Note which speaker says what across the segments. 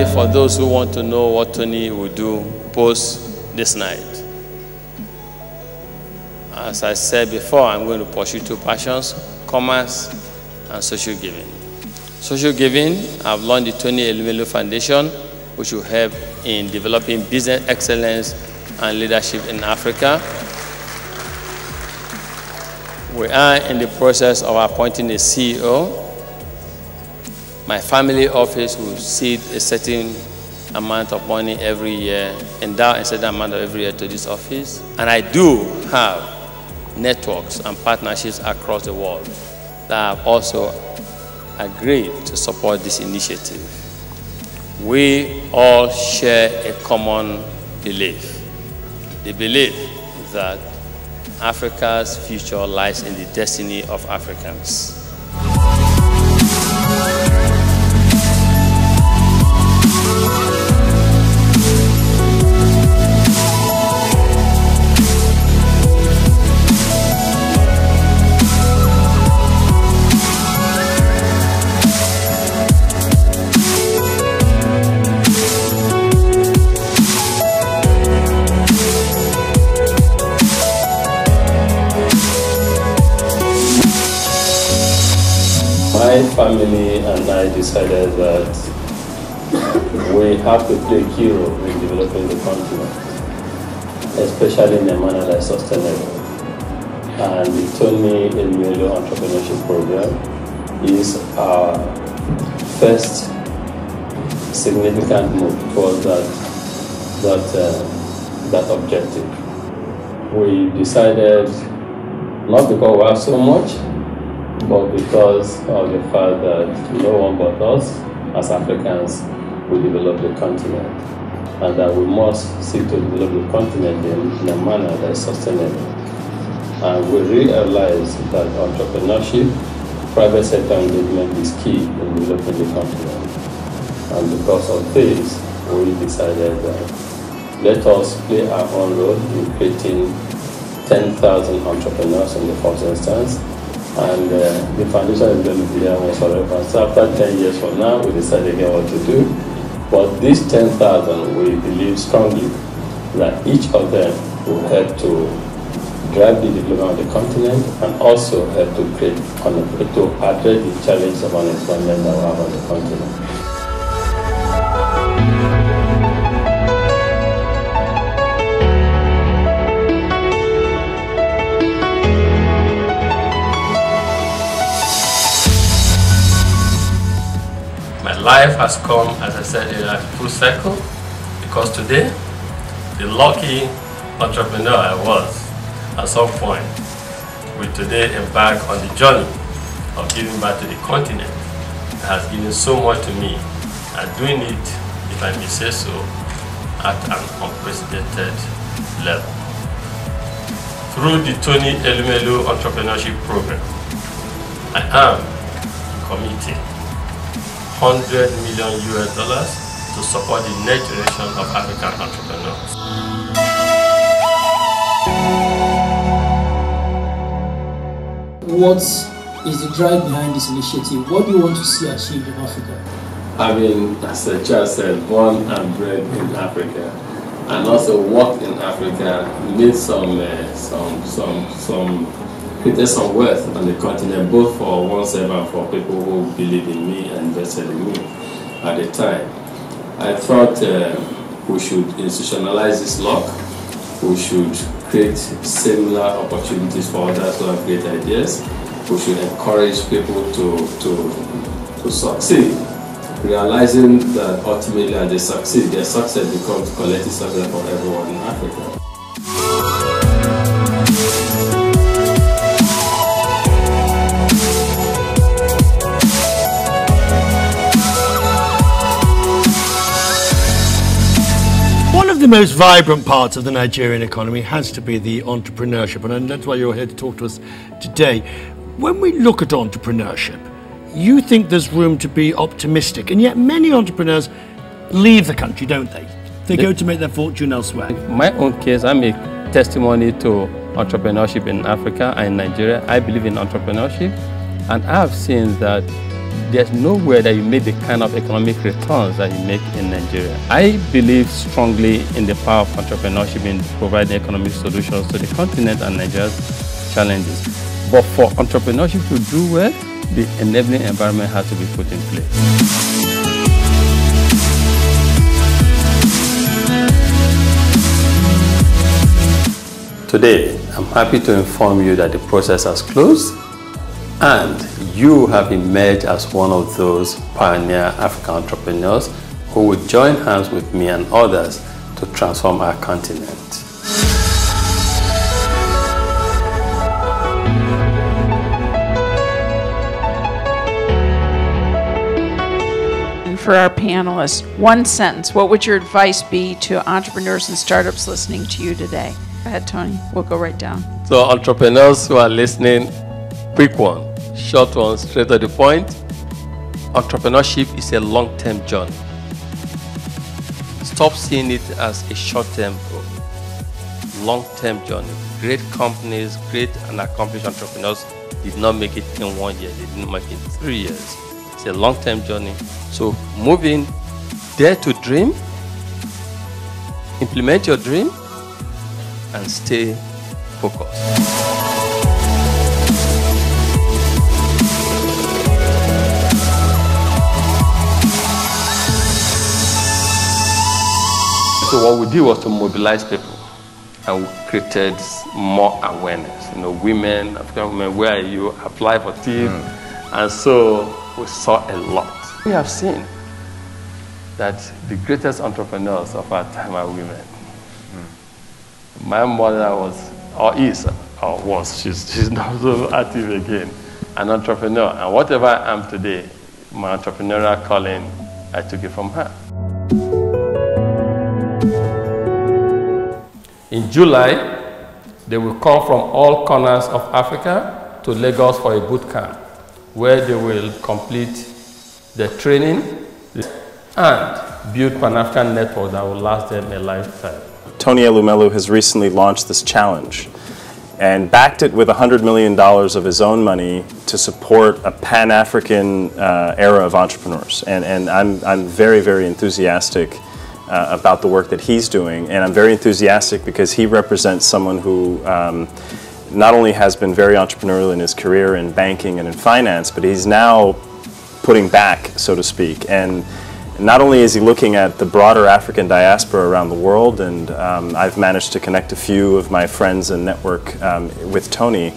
Speaker 1: For those who want to know what Tony will do post this night, as I said before, I'm going to pursue two passions: commerce and social giving. Social giving, I've launched the Tony Elumelu Foundation, which will help in developing business excellence and leadership in Africa. We are in the process of appointing a CEO. My family office will seed a certain amount of money every year, endow a certain amount every year to this office. And I do have networks and partnerships across the world that have also agreed to support this initiative. We all share a common belief, the belief that Africa's future lies in the destiny of Africans. My family and I decided that we have to play a key role in developing the continent, especially in a manner that is sustainable. And the Tony Elumelu Entrepreneurship Program is our first significant move towards that objective. We decided, not because we have so much, but because of the fact that no one but us, as Africans, will develop the continent, and that we must seek to develop the continent in a manner that is sustainable. And we realize that entrepreneurship, private sector engagement is key in developing the continent. And because of this, we decided that let us play our own role in creating 10,000 entrepreneurs in the first instance. And the foundation is going to be here forever. So after 10 years from now, we decide again what to do. But these 10,000, we believe strongly that each of them will help to drive the development of the continent and also help to address the challenge of unemployment that we have on the continent. Life has come, as I said, in a full circle, because today, the lucky entrepreneur I was at some point, will today embark on the journey of giving back to the continent that has given so much to me, and doing it, if I may say so, at an unprecedented level. Through the Tony Elumelu Entrepreneurship Program, I am committed $100 million to support the next generation of African entrepreneurs.
Speaker 2: What is the drive behind this initiative? What do you want to see achieved in Africa?
Speaker 1: I mean, as the chair said, born and bred in Africa, and also worked in Africa, made created some wealth on the continent, both for oneself and for people who believe in me and invested in me at the time. I thought we should institutionalize this luck. We should create similar opportunities for others to have great ideas. We should encourage people to succeed, realizing that ultimately as they succeed, their success becomes collective success for everyone in Africa.
Speaker 3: One of the most vibrant parts of the Nigerian economy has to be the entrepreneurship, and that's why you're here to talk to us today. When we look at entrepreneurship, you think there's room to be optimistic, and yet many entrepreneurs leave the country, don't they? They go to make their fortune elsewhere.
Speaker 1: In my own case, I'm a testimony to entrepreneurship in Africa and in Nigeria. I believe in entrepreneurship, and I've seen that there's nowhere that you make the kind of economic returns that you make in Nigeria. I believe strongly in the power of entrepreneurship in providing economic solutions to the continent and Nigeria's challenges. But for entrepreneurship to do well, the enabling environment has to be put in place. Today, I'm happy to inform you that the process has closed and you have emerged as one of those pioneer African entrepreneurs who will join hands with me and others to transform our continent.
Speaker 4: For our panelists, one sentence, what would your advice be to entrepreneurs and startups listening to you today? Go ahead, Tony. We'll go right down.
Speaker 1: So entrepreneurs who are listening, quick one, short one, straight to the point. Entrepreneurship is a long-term journey. Stop seeing it as a short-term goal. Long-term journey. Great companies, great and accomplished entrepreneurs did not make it in 1 year. They didn't make it in 3 years. It's a long-term journey. So move in, dare to dream, implement your dream, and stay focused. So what we did was to mobilize people, and we created more awareness. You know, women, African women, where are you? Apply for TIP. And so we saw a lot. We have seen that the greatest entrepreneurs of our time are women. My mother was, or is, or was, she's not so active again, an entrepreneur. And whatever I am today, my entrepreneurial calling, I took it from her. In July, they will come from all corners of Africa to Lagos for a boot camp, where they will complete the training and build Pan-African network that will last them a lifetime.
Speaker 5: Tony Elumelu has recently launched this challenge and backed it with $100 million of his own money to support a Pan-African era of entrepreneurs. And I'm very, very enthusiastic about the work that he's doing. And I'm very enthusiastic because he represents someone who not only has been very entrepreneurial in his career in banking and in finance, but he's now putting back, so to speak. And not only is he looking at the broader African diaspora around the world, and I've managed to connect a few of my friends and network with Tony,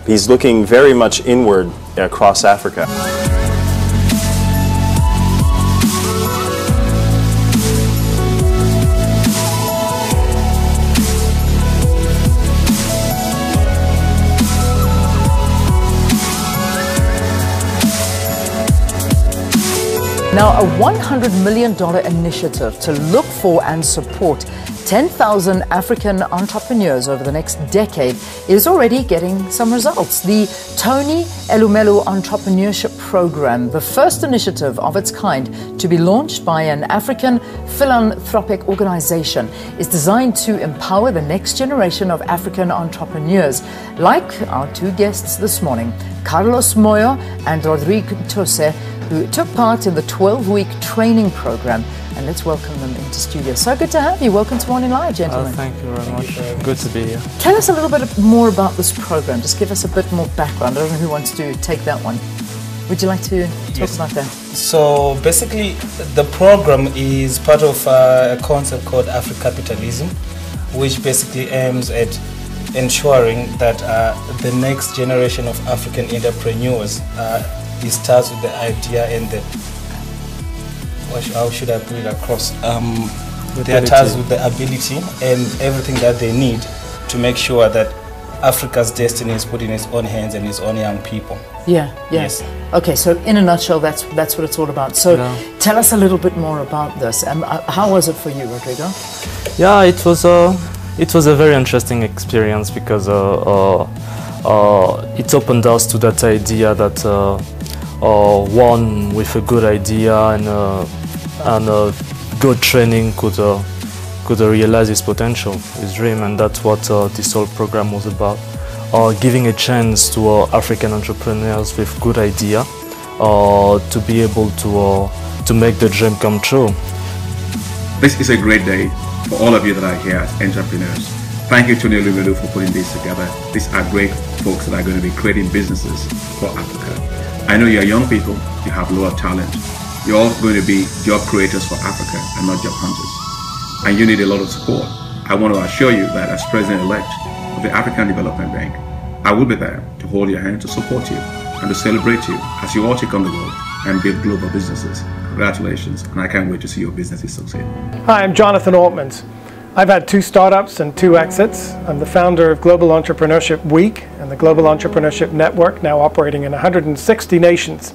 Speaker 5: he's looking very much inward across Africa.
Speaker 6: Now, a $100 million initiative to look for and support 10,000 African entrepreneurs over the next decade is already getting some results. The Tony Elumelu Entrepreneurship Program, the first initiative of its kind to be launched by an African philanthropic organization, is designed to empower the next generation of African entrepreneurs, like our two guests this morning, Carlos Moyo and Rodrigo Tose, who took part in the 12-week training program. And let's welcome them into studio. So good to have you. Welcome to Morning Live, gentlemen.
Speaker 7: Thank you very much. Good to be here.
Speaker 6: Tell us a little bit more about this program. Just give us a bit more background. I don't know who wants to take that one. Would you like to talk about that?
Speaker 7: So basically, the program is part of a concept called Afro-Capitalism, which basically aims at ensuring that the next generation of African entrepreneurs it starts with the idea and the, how should I put it across? They are tasked with the ability and everything that they need to make sure that Africa's destiny is put in its own hands and its own young people.
Speaker 6: Yeah, yes. Okay, so in a nutshell, that's what it's all about. So tell us a little bit more about this. How was it for you, Rodrigo?
Speaker 8: Yeah, it was a very interesting experience because it opened us to that idea that one with a good idea and good training could realize his potential, his dream, and that's what this whole program was about. Giving a chance to African entrepreneurs with good idea to be able to make the dream come true.
Speaker 9: This is a great day for all of you that are here as entrepreneurs. Thank you to Elumelu for putting this together. These are great folks that are going to be creating businesses for Africa. I know you're young people, you have a lot of talent. You're all going to be job creators for Africa and not job hunters. And you need a lot of support. I want to assure you that as President-elect of the African Development Bank, I will be there to hold your hand, to support you, and to celebrate you as you all take on the world and build global businesses. Congratulations, and I can't wait to see your businesses succeed.
Speaker 10: Hi, I'm Jonathan Altmans. I've had 2 startups and 2 exits. I'm the founder of Global Entrepreneurship Week and the Global Entrepreneurship Network, now operating in 160 nations.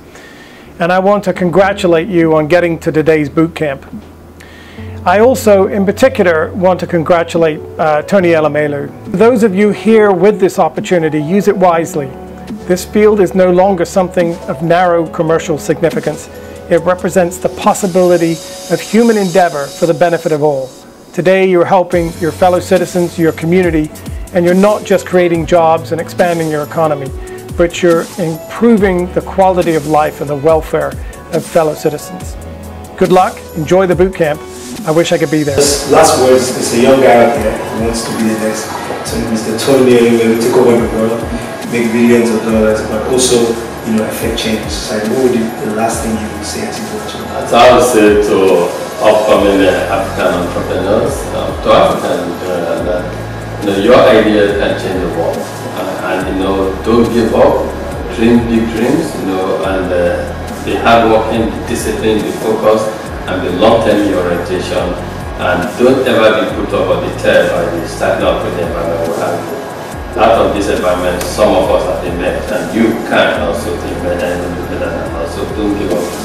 Speaker 10: And I want to congratulate you on getting to today's boot camp. I also, in particular, want to congratulate Tony Elumelu. Those of you here with this opportunity, use it wisely. This field is no longer something of narrow commercial significance. It represents the possibility of human endeavor for the benefit of all. Today, you're helping your fellow citizens, your community, and you're not just creating jobs and expanding your economy, but you're improving the quality of life and the welfare of fellow citizens. Good luck, enjoy the boot camp. I wish I could be there.
Speaker 11: Just last words, there's a young guy out there who wants to be the next Mr. Tony Elumelu, take over the world, make billions of dollars, but also, affect change in society. What would be the last thing you would say as you go to?
Speaker 1: As I would say to upcoming African entrepreneurs, to Africans, that your idea can change the world. And don't give up, dream big dreams, and be hardworking, be disciplined, be focused, and be long-term orientation. And don't ever be put off or deterred by the starting up with the environment we have. Out of this environment, some of us have been met, and you can also be better and do better, and also don't give up.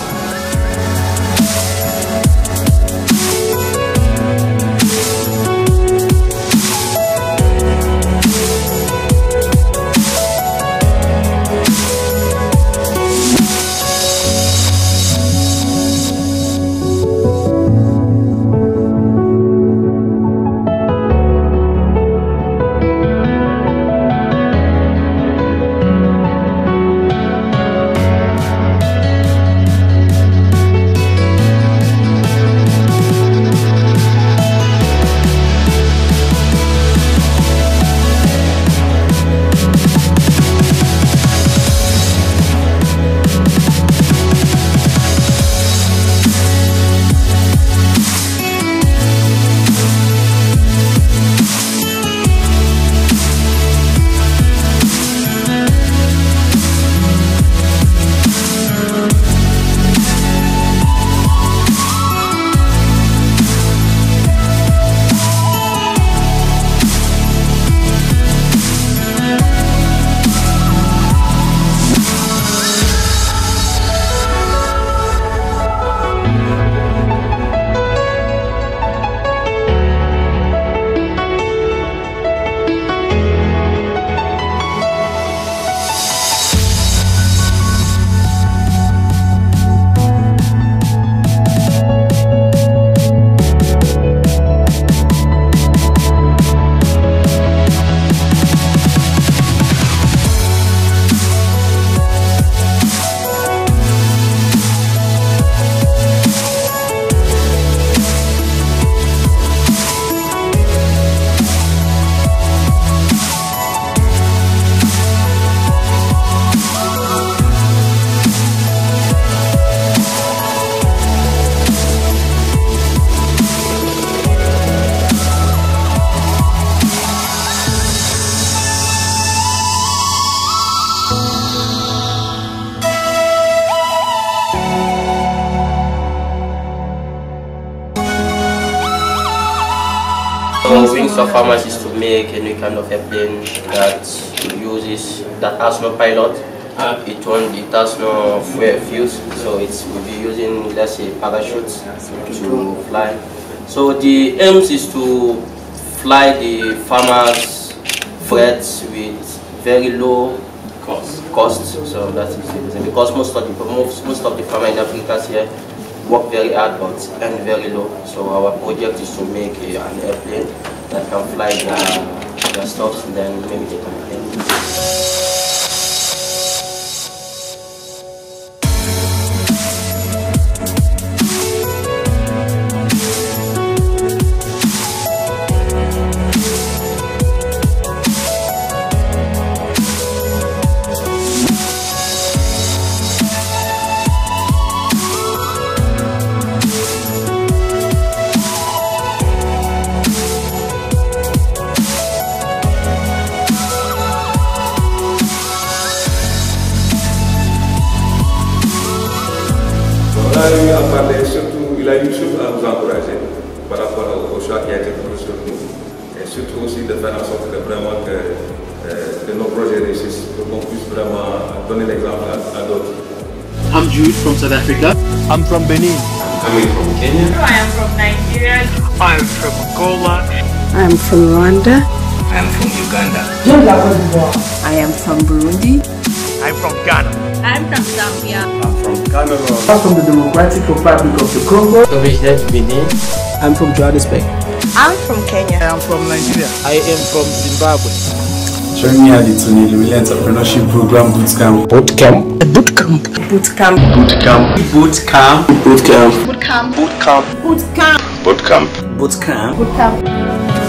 Speaker 12: The wings of farmers is to make a new kind of airplane that has no pilot. It has no fuels, so we'll be using, let's say, parachutes to fly. So the aims is to fly the farmers' freight with very low cost. So that is it. Because most of the farmers in Africa here work very hard but earn very low. So our project is to make an airplane that can fly their stuff, and then maybe they can play.
Speaker 13: sur nous et surtout aussi de faire en sorte que vraiment que nos projets réussissent pour qu'on puisse vraiment donner l'exemple à d'autres.
Speaker 14: I'm Jude from South Africa. I'm from Benin.
Speaker 13: I'm coming from Kenya.
Speaker 15: I am from Nigeria.
Speaker 14: I'm from Angola.
Speaker 16: I'm from Rwanda.
Speaker 17: I'm from Uganda.
Speaker 16: I am from Burundi.
Speaker 14: I'm from Ghana.
Speaker 15: I'm from Zambia.
Speaker 13: I'm from Cameroon.
Speaker 18: I'm from the Democratic Republic of the Congo.
Speaker 19: Benin.
Speaker 18: I'm from Johannesburg.
Speaker 15: I'm from Kenya.
Speaker 14: I'm from Nigeria.
Speaker 19: I am from Zimbabwe.
Speaker 20: Join me at the Elumelu Entrepreneurship Program Bootcamp.
Speaker 18: Bootcamp.
Speaker 15: Bootcamp.
Speaker 20: Bootcamp. Bootcamp.
Speaker 15: Bootcamp. Bootcamp.
Speaker 20: Bootcamp.
Speaker 15: Bootcamp.
Speaker 20: Bootcamp.
Speaker 18: Bootcamp.
Speaker 15: Bootcamp.